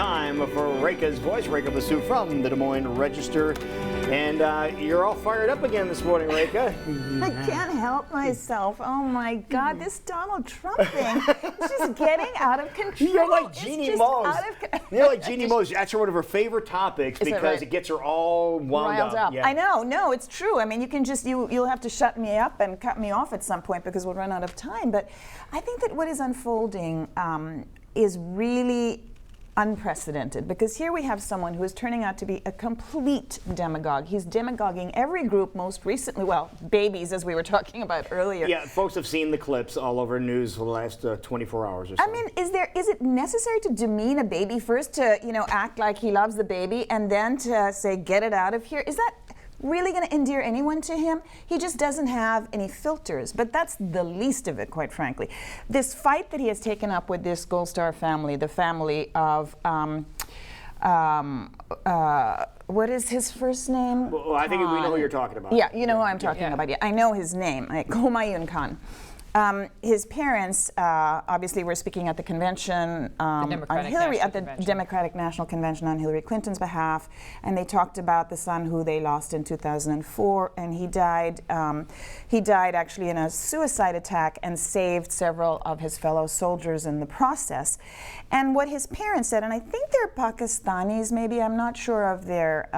time for Rekha's Voice. Rekha Basu from the Des Moines Register. And you're all fired up again this morning, Rekha. I can't help myself. Oh my God, this Donald Trump thing is just getting out of control. You're like Jeannie Mo's. You're like Jeannie Mo's. That's one of her favorite topics because it gets her all wound up. Yeah. I know. No, it's true. I mean, you can just, you'll have to shut me up and cut me off at some point because we'll run out of time. But I think that what is unfolding is really unprecedented, because here we have someone who is turning out to be a complete demagogue. He's demagoguing every group, most recently, well, babies, as we were talking about earlier. Yeah, folks have seen the clips all over news for the last 24 hours or so. I mean, is it necessary to demean a baby first, to, act like he loves the baby, and then to say, get it out of here? Is that really going to endear anyone to him? He just doesn't have any filters, but that's the least of it, quite frankly. This fight that he has taken up with this Gold Star family, the family of, what is his first name? Well, I think we know who you're talking about. Yeah, you know who I'm talking about. Yeah, I know his name, Humayun Khan. His parents obviously were speaking at the convention on Hillary, at the Democratic National Convention on Hillary Clinton's behalf, and they talked about the son who they lost in 2004, and he died. He died actually in a suicide attack and saved several of his fellow soldiers in the process. And what his parents said, and I think they're Pakistanis, maybe, I'm not sure of their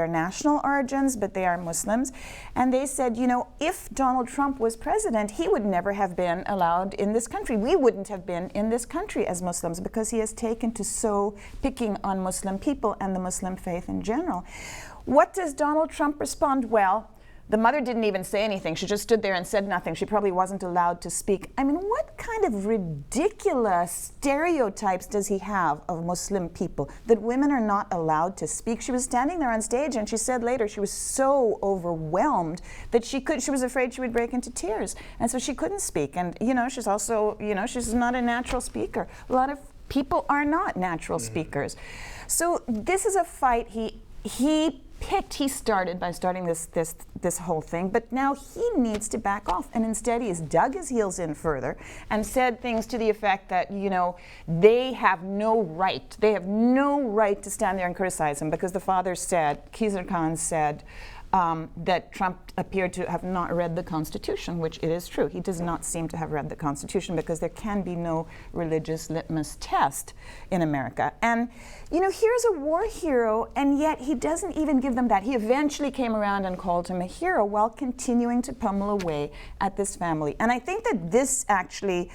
national origins, but they are Muslims, and they said, if Donald Trump was president, he would never have been allowed in this country. We wouldn't have been in this country as Muslims, because he has taken to so picking on Muslim people and the Muslim faith in general. What does Donald Trump respond? Well, the mother didn't even say anything. She just stood there and said nothing. She probably wasn't allowed to speak. I mean, what kind of ridiculous stereotypes does he have of Muslim people, that women are not allowed to speak? She was standing there on stage, and she said later she was so overwhelmed that she was afraid she would break into tears, and so she couldn't speak. And she's also, she's not a natural speaker. A lot of people are not natural speakers. So this is a fight he started by starting this whole thing, but now he needs to back off, and instead he has dug his heels in further and said things to the effect that they have no right to stand there and criticize him, because the father said, Khizr Khan said, that Trump appeared to have not read the Constitution, which it is true. He does not seem to have read the Constitution, because there can be no religious litmus test in America. And, here's a war hero, and yet he doesn't even give them that. He eventually came around and called him a hero while continuing to pummel away at this family. And I think that this actually,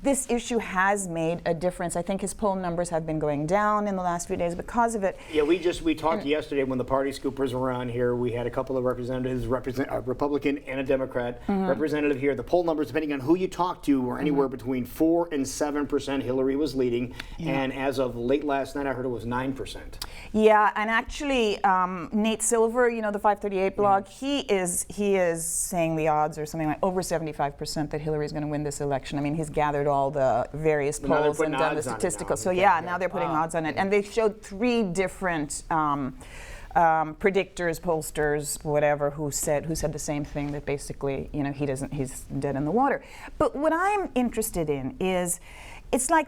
this issue has made a difference. I think his poll numbers have been going down in the last few days because of it. Yeah, we talked yesterday when the party scoopers were on here. We had a couple of representatives, a Republican and a Democrat representative here. The poll numbers, depending on who you talk to, were anywhere between 4% and 7%. Hillary was leading, and as of late last night, I heard it was 9%. Yeah, and actually, Nate Silver, the 538 blog, he is saying the odds are something like over 75% that Hillary is going to win this election. I mean, he's gathered all the various polls and done the statistical. So yeah, now they're putting odds on it, and they showed 3 different predictors, pollsters, whatever, who said the same thing, that basically, he's dead in the water. But what I'm interested in is, it's like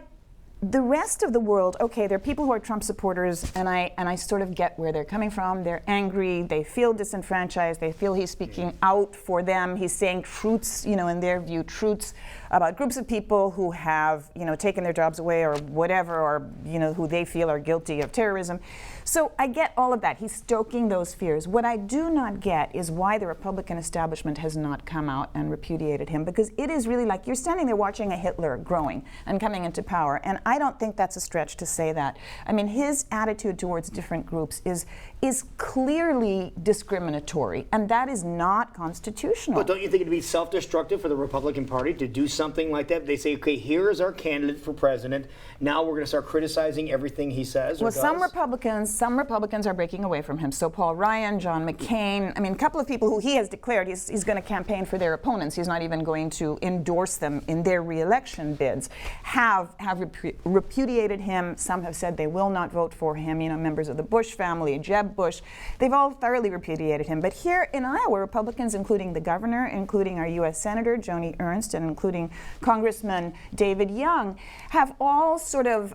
the rest of the world. Okay, there are people who are Trump supporters, and I sort of get where they're coming from. They're angry, they feel disenfranchised, they feel he's speaking out for them. He's saying truths, in their view, truths about groups of people who have, taken their jobs away or whatever, or, who they feel are guilty of terrorism. So I get all of that. He's stoking those fears. What I do not get is why the Republican establishment has not come out and repudiated him, because it is really like you're standing there watching a Hitler growing and coming into power, and I don't think that's a stretch to say that. I mean, his attitude towards different groups is clearly discriminatory, and that is not constitutional. But don't you think it'd be self-destructive for the Republican Party to do something like that? They say, okay, here is our candidate for president. Now we're going to start criticizing everything he says. Well, some Republicans are breaking away from him. So Paul Ryan, John McCain, I mean, a couple of people who he has declared he's going to campaign for their opponents. He's not even going to endorse them in their re-election bids, have repudiated him. Some have said they will not vote for him. You know, members of the Bush family, Jeb Bush, they've all thoroughly repudiated him. But here in Iowa, Republicans, including the governor, including our U.S. Senator Joni Ernst, and including Congressman David Young, have all sort of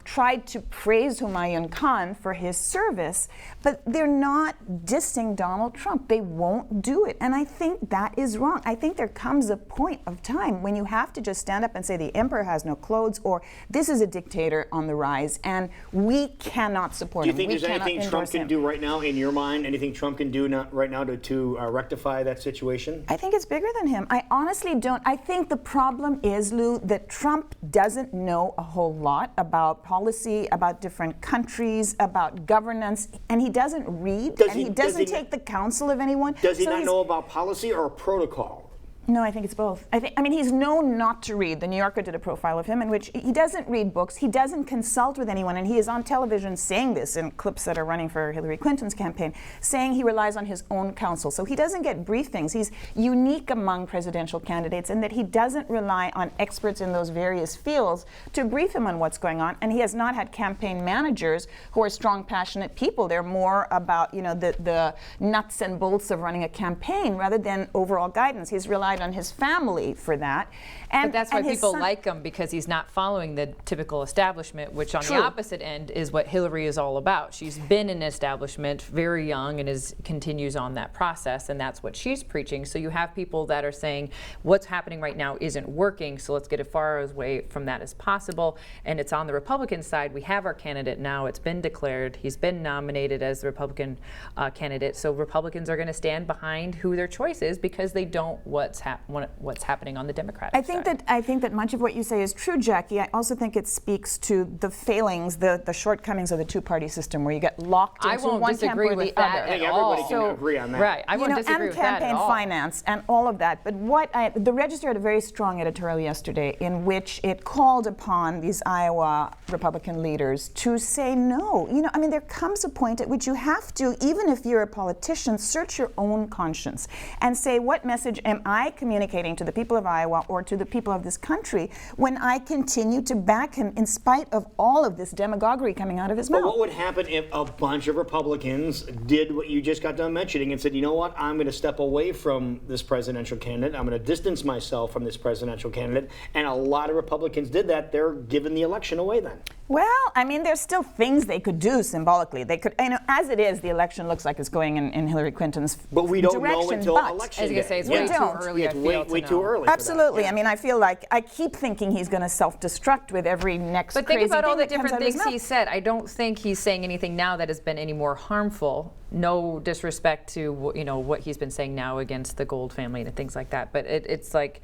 tried to praise Humayun Khan for his service, but they're not dissing Donald Trump. They won't do it. And I think that is wrong. I think there comes a point of time when you have to just stand up and say the emperor has no clothes, or this is a dictator on the rise, and we cannot support him. Do you think there's anything Trump can do right now, in your mind, anything Trump can do right now to rectify that situation? I think it's bigger than him. I honestly don't. I think the problem is, Lou, that Trump doesn't know a whole lot about policy, about different countries, about governance, and he doesn't read, and he doesn't take the counsel of anyone. Does he not know about policy or protocol? No, I think it's both. I mean, he's known not to read. The New Yorker did a profile of him in which he doesn't read books, he doesn't consult with anyone, and he is on television saying this in clips that are running for Hillary Clinton's campaign, saying he relies on his own counsel. So he doesn't get briefings. He's unique among presidential candidates in that he doesn't rely on experts in those various fields to brief him on what's going on, and he has not had campaign managers who are strong, passionate people. They're more about, you know, the nuts and bolts of running a campaign rather than overall guidance. He's relied on his family for that. But that's why people like him, because he's not following the typical establishment, which on the opposite end is what Hillary is all about. She's been in establishment very young and continues on that process, and that's what she's preaching. So you have people that are saying what's happening right now isn't working, so let's get as far away from that as possible. And it's on the Republican side. We have our candidate now. It's been declared. He's been nominated as the Republican candidate. So Republicans are going to stand behind who their choice is because they don't what's happening on the Democratic side. I think that much of what you say is true, Jackie. I also think it speaks to the failings, the shortcomings of the two-party system, where you get locked into one camp or the other. I think everybody can agree on that. Right. I won't disagree with that at all. And campaign finance and all of that. But the Register had a very strong editorial yesterday in which it called upon these Iowa Republican leaders to say no. You know, I mean, there comes a point at which you have to, even if you're a politician, search your own conscience and say, what message am I communicating to the people of Iowa or to the people of this country when I continue to back him in spite of all of this demagoguery coming out of his mouth? But what would happen if a bunch of Republicans did what you just got done mentioning and said, you know what, I'm going to step away from this presidential candidate, I'm going to distance myself from this presidential candidate, and a lot of Republicans did that, they're giving the election away then? Well, I mean, there's still things they could do symbolically. They could, you know, as it is, the election looks like it's going in Hillary Clinton's direction. But we don't know until election day. I was going to say, it's way too early. It's way too early. Absolutely. I mean, I feel like I keep thinking he's going to self-destruct with every next crazy thing. But think about all the different things he said. I don't think he's saying anything now that has been any more harmful. No disrespect to, you know, what he's been saying now against the Gold family and things like that. But it's like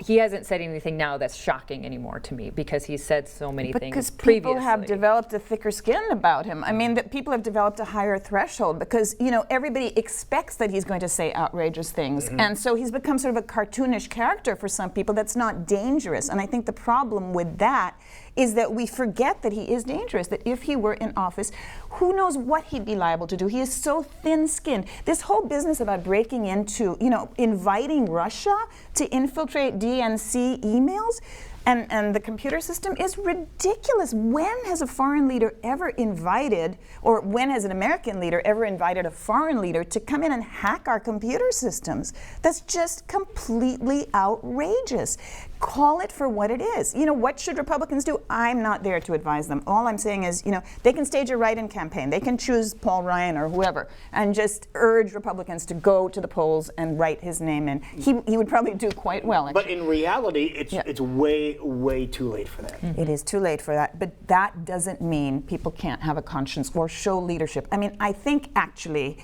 he hasn't said anything now that's shocking anymore to me, because he said so many things previously. Because people have developed a thicker skin about him. I mean, that people have developed a higher threshold because, you know, everybody expects that he's going to say outrageous things. Mm-hmm. And so he's become sort of a cartoonish character for some people that's not dangerous. And I think the problem with that is that we forget that he is dangerous, that if he were in office, who knows what he'd be liable to do. He is so thin-skinned. This whole business about breaking into, you know, inviting Russia to infiltrate DNC emails and the computer system is ridiculous. When has a foreign leader ever invited, or when has an American leader ever invited a foreign leader to come in and hack our computer systems? That's just completely outrageous. Call it for what it is. You know, what should Republicans do? I'm not there to advise them. All I'm saying is, you know, they can stage a write-in campaign. They can choose Paul Ryan or whoever and just urge Republicans to go to the polls and write his name in. He would probably do quite well, actually. But in reality, it's way too late for that. Mm-hmm. It is too late for that. But that doesn't mean people can't have a conscience or show leadership. I mean, I think actually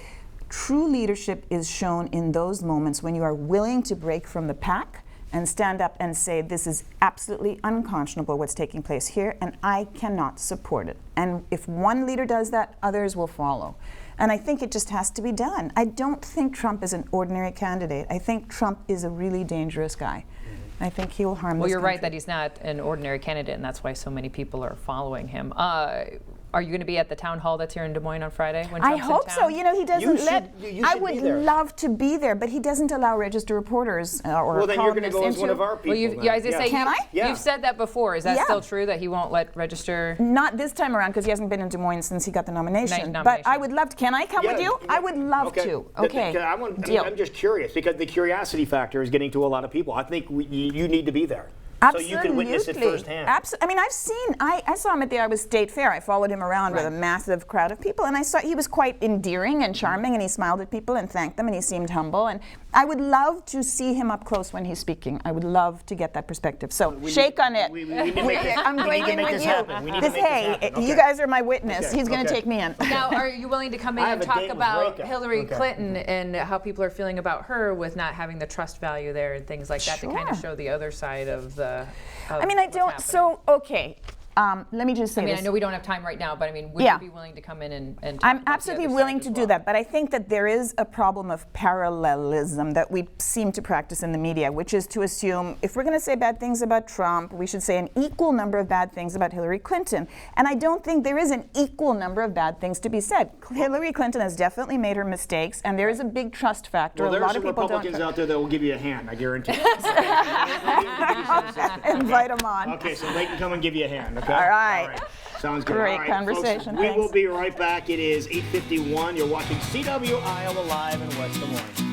true leadership is shown in those moments when you are willing to break from the pack and stand up and say, this is absolutely unconscionable what's taking place here, and I cannot support it. And if one leader does that, others will follow. And I think it just has to be done. I don't think Trump is an ordinary candidate. I think Trump is a really dangerous guy. I think he will harm Well, this you're right country. that he's not an ordinary candidate, and that's why so many people are following him. Are you going to be at the town hall that's here in Des Moines on Friday when I Trump's hope in so. town? You know, he doesn't let. You I should would be there. love to be there, but he doesn't allow registered reporters or Well, then you're going to columnists go as one into. of our people. Well, then. yeah, I was going to say, Can I? Yeah. you've said that before. Is that Yeah. still true, that he won't let register? Not this time around because he hasn't been in Des Moines since he got the nomination. Nice But I nomination. would love to. Can I come with you? I would love to. Okay. Deal. I'm just curious because the curiosity factor is getting to a lot of people. I think you need to be there. Absolutely. So you can witness it firsthand. I mean, I saw him at the Iowa State Fair. I followed him around with a massive crowd of people, and I saw he was quite endearing and charming, and he smiled at people and thanked them, and he seemed humble. And I would love to see him up close when he's speaking. I would love to get that perspective. So shake on it. We need to make this, I'm we going need to in make with this you. happen. We need to make this happen. You Okay. guys are my witness. Okay, He's going to okay. take me in. Now, are you willing to come in I and have a talk date with about Rekha. Hillary Okay. Clinton and how people are feeling about her with not having the trust value there and things like that to kind of Sure. show the other side of the. I mean, I don't. So, okay. Let me just say I mean, this. I know we don't have time right now, but I mean, would Yeah. you be willing to come in and talk I'm about the absolutely other willing side to as do well? that, but I think that there is a problem of parallelism that we seem to practice in the media, which is to assume if we're going to say bad things about Trump, we should say an equal number of bad things about Hillary Clinton. And I don't think there is an equal number of bad things to be said. Hillary Clinton has definitely made her mistakes, and there is a big trust factor. Well, a there's lot some of people Republicans don't. out there that will give you a hand, I guarantee. Invite them on. Okay, so they can come and give you a hand, okay? All right. Sounds good. Great All right, conversation, Folks, we will thanks. be right back. It is 8:51. You're watching CW Iowa Live in West Des Moines.